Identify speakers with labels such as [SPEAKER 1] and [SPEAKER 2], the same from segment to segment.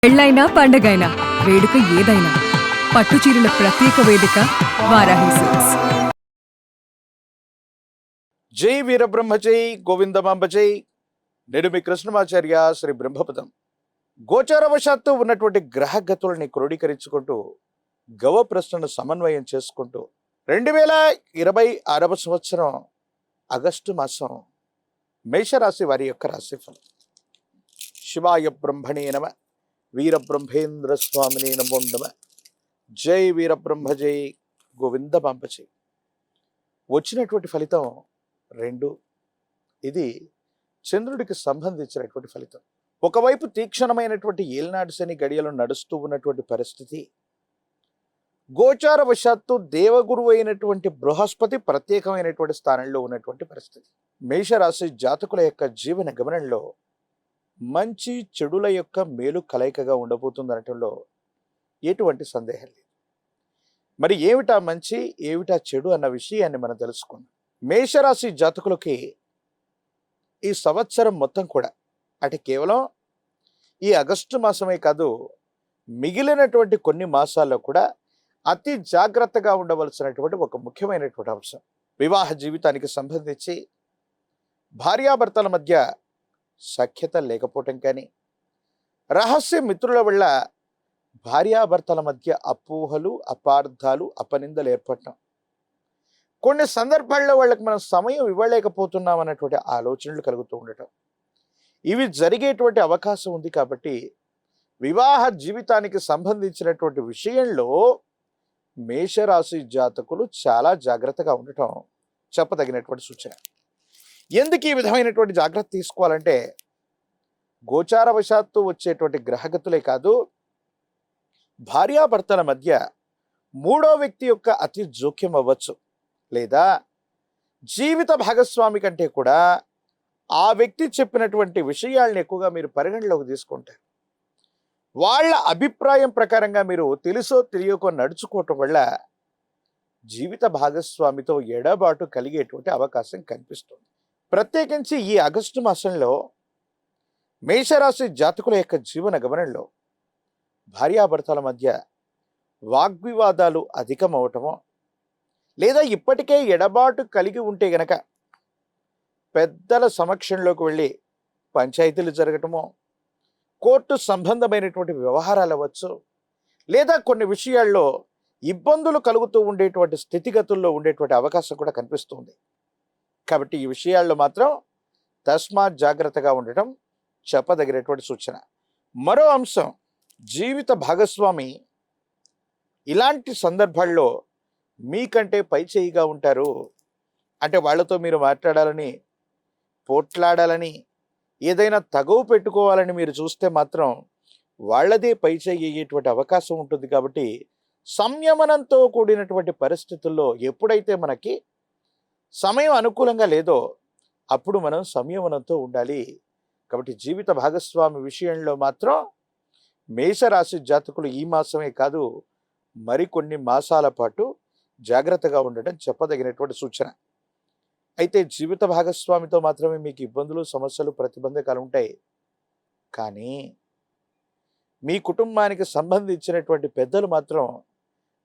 [SPEAKER 1] పెళ్ళైనా పండగైనా వేడుక ఏదైనా పట్టుచీరల ప్రత్యేక వేదిక వారాహి సిల్క్స్.
[SPEAKER 2] జై వీరబ్రహ్మ జై గోవిందమాంబ జై. నేను మీ కృష్ణమాచార్య శ్రీ బ్రహ్మపదం. గోచారవశాత్తు ఉన్నటువంటి గ్రహగతుల్ని క్రోడీకరించుకుంటూ గవ ప్రశ్నను సమన్వయం చేసుకుంటూ 2026వ సంవత్సరం ఆగస్టు మాసం మేషరాశి వారి యొక్క రాశిఫలం. శివాయ బ్రహ్మణే నమ, వీరబ్రహ్మేంద్ర స్వామిని నమో నమ. జై వీరబ్రహ్మ జై గోవిందమాంబ జై. వచ్చినటువంటి ఫలితం 2. ఇది చంద్రుడికి సంబంధించినటువంటి ఫలితం. ఒకవైపు తీక్షణమైనటువంటి ఏలినాడు శని గడియలు నడుస్తూ ఉన్నటువంటి పరిస్థితి, గోచారవశాత్తు దేవగురువు అయినటువంటి బృహస్పతి ప్రత్యేకమైనటువంటి స్థానంలో ఉన్నటువంటి పరిస్థితి. మేషరాశి జాతకుల యొక్క జీవన గమనంలో మంచి చెడుల యొక్క మేలు కలయికగా ఉండబోతుంది అనటంలో ఎటువంటి సందేహం లేదు. మరి ఏమిటా మంచి ఏమిటా చెడు అన్న విషయాన్ని మనం తెలుసుకుందాం. మేషరాశి జాతకులకి ఈ సంవత్సరం మొత్తం కూడా, అంటే కేవలం ఈ ఆగస్టు మాసమే కాదు, మిగిలినటువంటి కొన్ని మాసాల్లో కూడా అతి జాగ్రత్తగా ఉండవలసినటువంటి ఒక ముఖ్యమైనటువంటి అంశం. వివాహ జీవితానికి సంబంధించి భార్యాభర్తల మధ్య సఖ్యత లేకపోవటం కానీ, రహస్య మిత్రుల వల్ల భార్యాభర్తల మధ్య అపోహలు, అపార్థాలు, అపనిందలు ఏర్పడటం, కొన్ని సందర్భాల్లో వాళ్ళకి మనం సమయం ఇవ్వలేకపోతున్నాం అన్నటువంటి ఆలోచనలు కలుగుతూ ఉండటం, ఇవి జరిగేటువంటి అవకాశం ఉంది. కాబట్టి వివాహ జీవితానికి సంబంధించినటువంటి విషయంలో మేషరాశి జాతకులు చాలా జాగ్రత్తగా ఉండటం చెప్పదగినటువంటి సూచన. ఎందుకు ఈ విధమైనటువంటి జాగ్రత్త తీసుకోవాలంటే, గోచారవశాత్తు వచ్చేటువంటి గ్రహగతులే కాదు, భార్యాభర్తల మధ్య మూడో వ్యక్తి యొక్క అతి జోక్యం అవ్వచ్చు, లేదా జీవిత భాగస్వామి కంటే కూడా ఆ వ్యక్తి చెప్పినటువంటి విషయాలను ఎక్కువగా మీరు పరిగణలోకి తీసుకుంటారు. వాళ్ళ అభిప్రాయం ప్రకారంగా మీరు తెలుసో తెలియకో నడుచుకోవటం వల్ల జీవిత భాగస్వామితో ఎడబాటు కలిగేటువంటి అవకాశం కనిపిస్తుంది. ప్రత్యేకించి ఈ ఆగస్టు మాసంలో మేషరాశి జాతకుల యొక్క జీవన గమనంలో భార్యాభర్తల మధ్య వాగ్వివాదాలు అధికమవటమో, లేదా ఇప్పటికే ఎడబాటు కలిగి ఉంటే గనక పెద్దల సమక్షంలోకి వెళ్ళి పంచాయతీలు జరగటమో, కోర్టు సంబంధమైనటువంటి వ్యవహారాలు అవ్వచ్చు, లేదా కొన్ని విషయాల్లో ఇబ్బందులు కలుగుతూ ఉండేటువంటి స్థితిగతుల్లో ఉండేటువంటి అవకాశం కూడా కనిపిస్తుంది. కాబట్టి ఈ విషయాల్లో మాత్రం తస్మాత్ జాగ్రత్తగా ఉండటం చెప్పదగినటువంటి సూచన. మరో అంశం, జీవిత భాగస్వామి ఇలాంటి సందర్భాల్లో మీకంటే పై చేయిగా ఉంటారు. అంటే వాళ్ళతో మీరు మాట్లాడాలని, పోట్లాడాలని, ఏదైనా తగువ పెట్టుకోవాలని మీరు చూస్తే మాత్రం వాళ్ళదే పై చేయి అయ్యేటువంటి అవకాశం ఉంటుంది. కాబట్టి సంయమనంతో కూడినటువంటి పరిస్థితుల్లో ఎప్పుడైతే మనకి సమయం అనుకూలంగా లేదో అప్పుడు మనం సంయమనంతో ఉండాలి. కాబట్టి జీవిత భాగస్వామి విషయంలో మాత్రం మేషరాశి జాతకులు ఈ మాసమే కాదు, మరికొన్ని మాసాల పాటు జాగ్రత్తగా ఉండటం చెప్పదగినటువంటి సూచన. అయితే జీవిత భాగస్వామితో మాత్రమే మీకు ఇబ్బందులు, సమస్యలు, ప్రతిబంధకాలు ఉంటాయి. కానీ మీ కుటుంబానికి సంబంధించినటువంటి పెద్దలు మాత్రం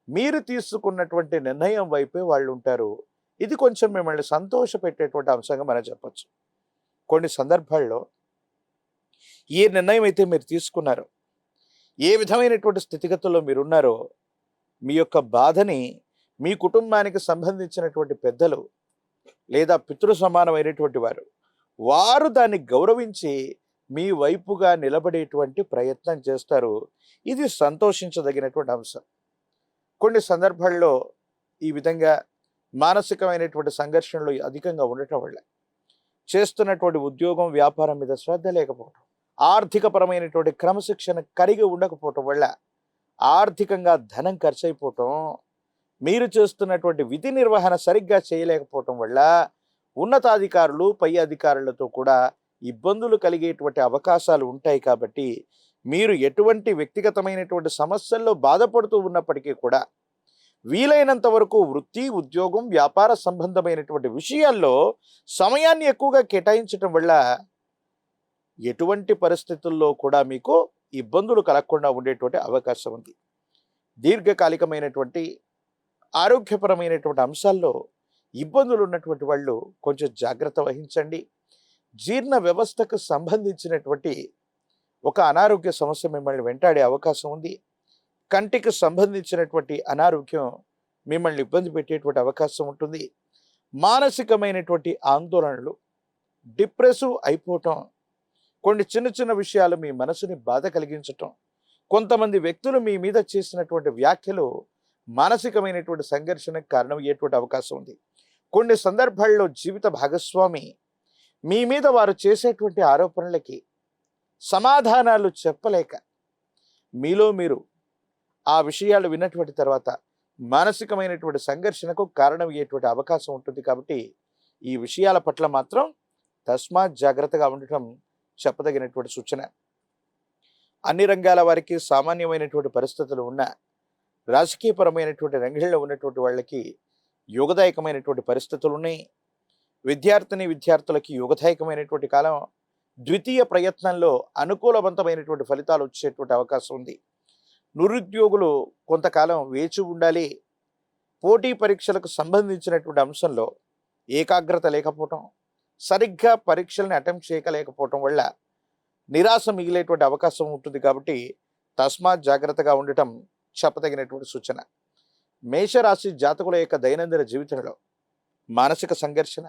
[SPEAKER 2] మీరు తీసుకున్నటువంటి నిర్ణయం వైపే వాళ్ళు ఉంటారు. ఇది కొంచెం మిమ్మల్ని సంతోషపెట్టేటువంటి అంశంగా మనం చెప్పచ్చు. కొన్ని సందర్భాల్లో ఏ నిర్ణయం అయితే మీరు తీసుకున్నారో, ఏ విధమైనటువంటి స్థితిగతుల్లో మీరున్నారో, మీ యొక్క బాధని మీ కుటుంబానికి సంబంధించినటువంటి పెద్దలు లేదా పితృ సమానమైనటువంటి వారు దాన్ని గౌరవించి మీ వైపుగా నిలబడేటువంటి ప్రయత్నం చేస్తారు. ఇది సంతోషించదగినటువంటి అంశం. కొన్ని సందర్భాల్లో ఈ విధంగా మానసికమైనటువంటి సంఘర్షణలు అధికంగా ఉండటం వల్ల, చేస్తున్నటువంటి ఉద్యోగం, వ్యాపారం మీద శ్రద్ధ లేకపోవటం, ఆర్థికపరమైనటువంటి క్రమశిక్షణ కలిగి ఉండకపోవటం వల్ల ఆర్థికంగా ధనం ఖర్చు అయిపోవటం, మీరు చేస్తున్నటువంటి విధి నిర్వహణ సరిగ్గా చేయలేకపోవటం వల్ల ఉన్నతాధికారులు, పై అధికారులతో కూడా ఇబ్బందులు కలిగేటువంటి అవకాశాలు ఉంటాయి. కాబట్టి మీరు ఎటువంటి వ్యక్తిగతమైనటువంటి సమస్యల్లో బాధపడుతూ ఉన్నప్పటికీ కూడా వీలైనంత వరకు వృత్తి, ఉద్యోగం, వ్యాపార సంబంధమైనటువంటి విషయాల్లో సమయాన్ని ఎక్కువగా కేటాయించటం వల్ల ఎటువంటి పరిస్థితుల్లో కూడా మీకు ఇబ్బందులు కలగకుండా ఉండేటువంటి అవకాశం ఉంది. దీర్ఘకాలికమైనటువంటి ఆరోగ్యపరమైనటువంటి అంశాల్లో ఇబ్బందులు ఉన్నటువంటి వాళ్ళు కొంచెం జాగ్రత్త వహించండి. జీర్ణ వ్యవస్థకు సంబంధించినటువంటి ఒక అనారోగ్య సమస్య మిమ్మల్ని వెంటాడే అవకాశం ఉంది. కంటికి సంబంధించినటువంటి అనారోగ్యం మిమ్మల్ని ఇబ్బంది పెట్టేటువంటి అవకాశం ఉంటుంది. మానసికమైనటువంటి ఆందోళనలు, డిప్రెసివ్ అయిపోవటం, కొన్ని చిన్న చిన్న విషయాలు మీ మనసుని బాధ కలిగించటం, కొంతమంది వ్యక్తులు మీ మీద చేసినటువంటి వ్యాఖ్యలు మానసికమైనటువంటి సంఘర్షణకు కారణమయ్యేటువంటి అవకాశం ఉంది. కొన్ని సందర్భాల్లో జీవిత భాగస్వామి మీ మీద వారు చేసేటువంటి ఆరోపణలకి సమాధానాలు చెప్పలేక మీలో మీరు ఆ విషయాలు విన్నటువంటి తర్వాత మానసికమైనటువంటి సంఘర్షణకు కారణమయ్యేటువంటి అవకాశం ఉంటుంది. కాబట్టి ఈ విషయాల పట్ల మాత్రం తస్మాత్ జాగ్రత్తగా ఉండటం చెప్పదగినటువంటి సూచన. అన్ని రంగాల వారికి సామాన్యమైనటువంటి పరిస్థితులు ఉన్న రాజకీయపరమైనటువంటి రంగంలో ఉన్నటువంటి వాళ్ళకి యోగదాయకమైనటువంటి పరిస్థితులు ఉన్నాయి. విద్యార్థులకి యోగదాయకమైనటువంటి కాలం. ద్వితీయ ప్రయత్నంలో అనుకూలవంతమైనటువంటి ఫలితాలు వచ్చేటువంటి అవకాశం ఉంది. నిరుద్యోగులు కొంతకాలం వేచి ఉండాలి. పోటీ పరీక్షలకు సంబంధించినటువంటి అంశంలో ఏకాగ్రత లేకపోవటం, సరిగ్గా పరీక్షల్ని అటెంప్ట్ చేయలేకపోవటం వల్ల నిరాశ మిగిలేటువంటి అవకాశం ఉంటుంది. కాబట్టి తస్మాత్ జాగ్రత్తగా ఉండటం చెప్పదగినటువంటి సూచన. మేషరాశి జాతకుల యొక్క దైనందిన జీవితంలో మానసిక సంఘర్షణ,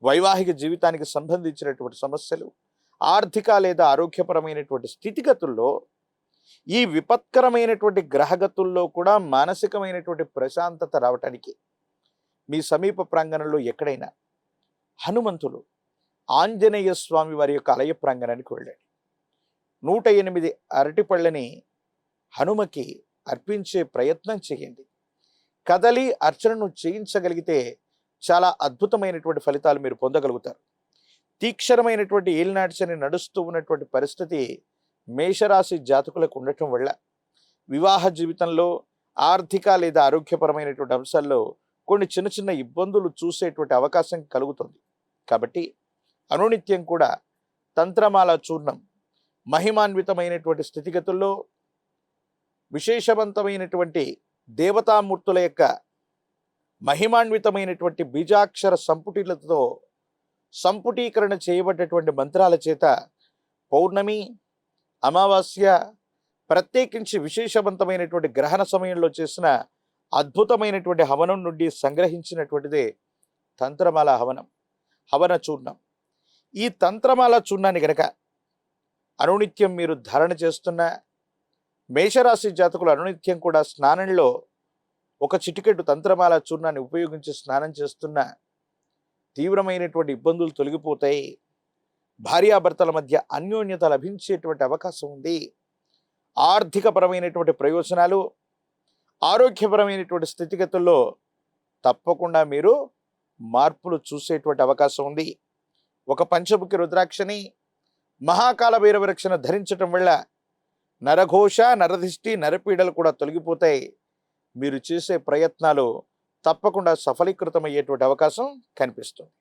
[SPEAKER 2] వైవాహిక జీవితానికి సంబంధించినటువంటి సమస్యలు, ఆర్థిక లేదా ఆరోగ్యపరమైనటువంటి స్థితిగతుల్లో ఈ విపత్కరమైనటువంటి గ్రహగతుల్లో కూడా మానసికమైనటువంటి ప్రశాంతత రావటానికి మీ సమీప ప్రాంగణంలో ఎక్కడైనా హనుమంతులు, ఆంజనేయ స్వామి వారి యొక్క ఆలయ ప్రాంగణానికి వెళ్ళండి. 108 అరటిపళ్ళని హనుమకి అర్పించే ప్రయత్నం చేయండి. కదలి అర్చనను చేయించగలిగితే చాలా అద్భుతమైనటువంటి ఫలితాలు మీరు పొందగలుగుతారు. తీక్షణమైనటువంటి ఏలినాటి శని నడుస్తూ ఉన్నటువంటి పరిస్థితి మేషరాశి జాతకులకు ఉండటం వల్ల వివాహ జీవితంలో, ఆర్థిక లేదా ఆరోగ్యపరమైనటువంటి అంశాల్లో కొన్ని చిన్న చిన్న ఇబ్బందులు చూసేటువంటి అవకాశం కలుగుతుంది. కాబట్టి అనునిత్యం కూడా తంత్రమాల చూర్ణం మహిమాన్వితమైనటువంటి స్థితిగతుల్లో విశేషవంతమైనటువంటి దేవతామూర్తుల యొక్క మహిమాన్వితమైనటువంటి బీజాక్షర సంపుటిలతో సంపుటీకరణ చేయబడ్డటువంటి మంత్రాల చేత పౌర్ణమి, అమావాస్య, ప్రత్యేకించి విశేషవంతమైనటువంటి గ్రహణ సమయంలో చేసిన అద్భుతమైనటువంటి హవనం నుండి సంగ్రహించినటువంటిదే తంత్రమాల హవన చూర్ణం. ఈ తంత్రమాల చూర్ణాన్ని గనక అనునిత్యం మీరు ధారణ చేస్తున్న మేషరాశి జాతకులు అనునిత్యం కూడా స్నానంలో ఒక చిటికెడు తంత్రమాల చూర్ణాన్ని ఉపయోగించి స్నానం చేస్తున్న తీవ్రమైనటువంటి ఇబ్బందులు తొలగిపోతాయి. భార్యాభర్తల మధ్య అన్యోన్యత లభించేటువంటి అవకాశం ఉంది. ఆర్థికపరమైనటువంటి ప్రయోజనాలు, ఆరోగ్యపరమైనటువంటి స్థితిగతుల్లో తప్పకుండా మీరు మార్పులు చూసేటువంటి అవకాశం ఉంది. ఒక పంచముఖి రుద్రాక్షని, మహాకాల భైరవ రక్షణ ధరించటం వల్ల నరఘోష, నరదిష్టి, నరపీడలు కూడా తొలగిపోతాయి. మీరు చేసే ప్రయత్నాలు తప్పకుండా సఫలీకృతమయ్యేటువంటి అవకాశం కనిపిస్తుంది.